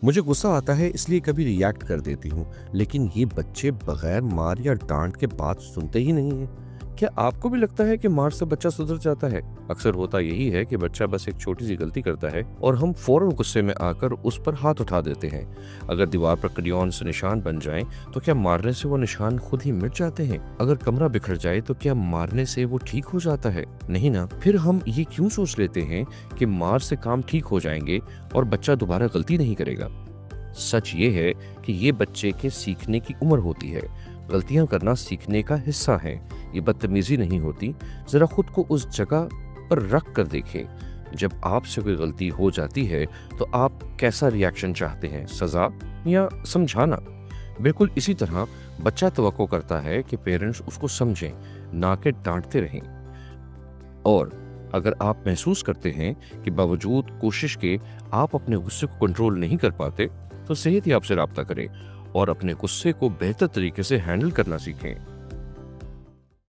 मुझे गुस्सा आता है इसलिए कभी रिएक्ट कर देती हूँ, लेकिन ये बच्चे बगैर मार या डांट के बात सुनते ही नहीं हैं। क्या आपको भी लगता है कि मार से बच्चा सुधर जाता है? अक्सर होता यही है कि बच्चा बस एक छोटी सी गलती करता है और हम फौरन गुस्से में आकर उस पर हाथ उठा देते हैं। अगर दीवार पर क्रेयॉन से निशान बन जाएं, तो क्या मारने से वो निशान खुद ही मिट जाते हैं? अगर कमरा बिखर जाए तो क्या मारने से वो ठीक हो जाता है? नहीं ना। फिर हम ये क्यों सोच लेते हैं कि मार से काम ठीक हो जाएंगे और बच्चा दोबारा गलती नहीं करेगा? सच ये है कि ये बच्चे के सीखने की उम्र होती है। गलतियां करना सीखने का हिस्सा है। ये बदतमीजी नहीं होती। जरा खुद को उस जगह पर रख कर देखें। जब आपसे कोई गलती हो जाती है तो आप कैसा रिएक्शन चाहते हैं, सजा या समझाना? बिल्कुल इसी तरह बच्चा तवक्को करता है कि पेरेंट्स उसको समझें, ना कि डांटते रहें। और अगर आप महसूस करते हैं कि बावजूद कोशिश के आप अपने गुस्से को कंट्रोल नहीं कर पाते, तो सेहत ही आपसे राब्ता करें और अपने गुस्से को बेहतर तरीके से हैंडल करना सीखें।